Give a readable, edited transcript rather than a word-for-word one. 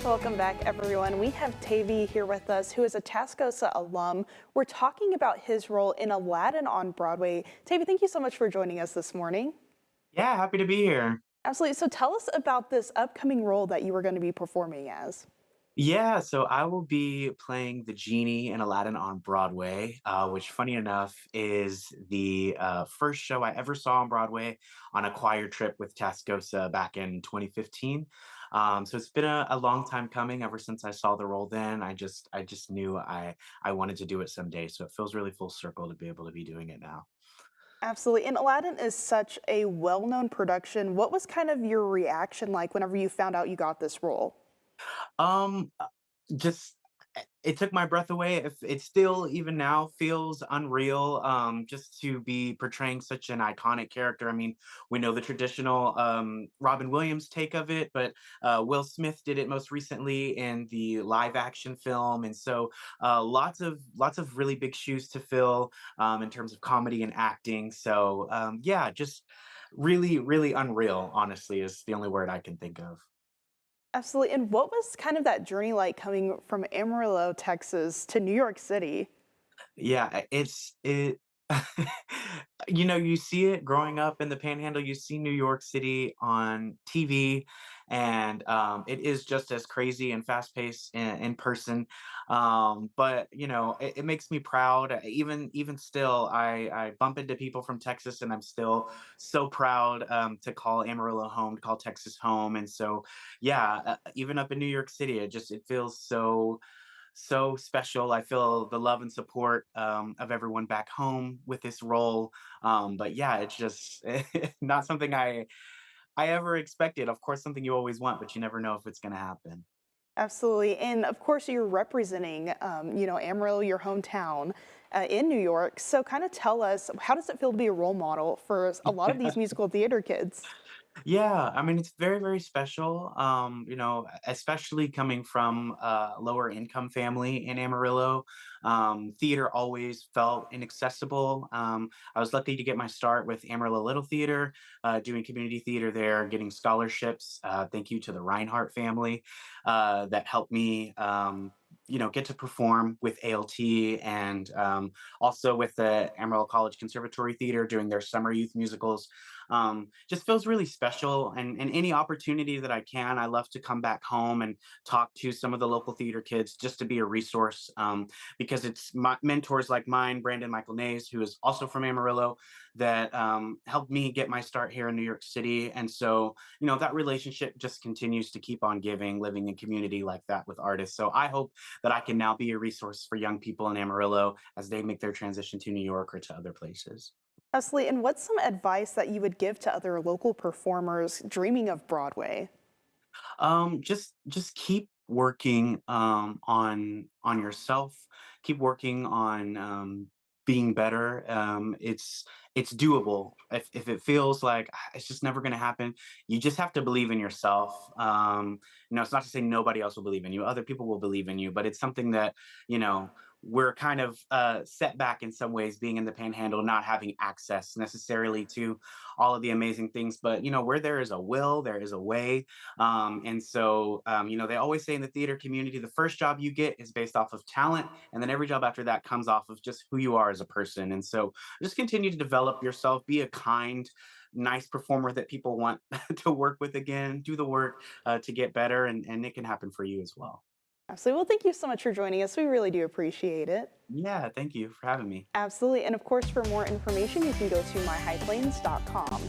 Welcome back, everyone. We have Tevae here with us, who is a Tascosa alum. We're talking about his role in Aladdin on Broadway. Tevae, thank you so much for joining us this morning. Yeah, happy to be here. Absolutely. So tell us about this upcoming role that you are going to be performing as. Yeah, so I will be playing the Genie in Aladdin on Broadway, which, funny enough, is the first show I ever saw on Broadway on a choir trip with Tascosa back in 2015. So it's been a long time coming. Ever since I saw the role, then I just knew I wanted to do it someday. So it feels really full circle to be able to be doing it now. Absolutely. And Aladdin is such a well-known production. What was kind of your reaction like whenever you found out you got this role? Um, just it took my breath away. If it still even now feels unreal, just to be portraying such an iconic character. I mean, we know the traditional Robin Williams take of it, but Will Smith did it most recently in the live action film, and so lots of really big shoes to fill in terms of comedy and acting. So yeah, just really unreal. Honestly, is the only word I can think of. Absolutely. And what was kind of that journey like coming from Amarillo, Texas to New York City? Yeah, it's it you know, you see it growing up in the Panhandle, you see New York City on TV, and, it is just as crazy and fast-paced in person, but, it makes me proud, even still, I bump into people from Texas, and I'm still so proud, to call Amarillo home, to call Texas home, and so, yeah, even up in New York City, it feels so special. I feel the love and support of everyone back home with this role. But yeah, it's just not something I ever expected. Of course, something you always want, but you never know if it's going to happen. Absolutely. And of course, you're representing, Amarillo, your hometown, in New York. So kind of tell us, how does it feel to be a role model for a lot of these musical theater kids? Yeah, I mean, it's very special. Especially coming from a lower income family in Amarillo. Theater always felt inaccessible. I was lucky to get my start with Amarillo Little Theater, doing community theater there, getting scholarships. Thank you to the Reinhardt family that helped me. Get to perform with ALT and also with the Amarillo College Conservatory Theater doing their summer youth musicals. Just feels really special. And any opportunity that I can, I love to come back home and talk to some of the local theater kids just to be a resource because it's my mentors like mine, Brandon Michael Nays, who is also from Amarillo, that helped me get my start here in New York City. And so, that relationship just continues to keep on giving, living in community like that with artists. So I hope that I can now be a resource for young people in Amarillo as they make their transition to New York or to other places. Leslie, and what's some advice that you would give to other local performers dreaming of Broadway? Just keep working on yourself. Keep working on being better. It's doable. If it feels like it's just never going to happen, you just have to believe in yourself. It's not to say nobody else will believe in you. Other people will believe in you, but it's something that you know we're kind of set back in some ways, being in the Panhandle, not having access necessarily to all of the amazing things. But where there is a will, there is a way. And so, they always say in the theater community, the first job you get is based off of talent, and then every job after that comes off of just who you are as a person. And so, just continue to develop yourself, be a kind, nice performer that people want to work with again, do the work to get better, and it can happen for you as well. Absolutely. Well, thank you so much for joining us. We really do appreciate it. Yeah, thank you for having me. Absolutely. And of course, for more information, you can go to myhighplains.com.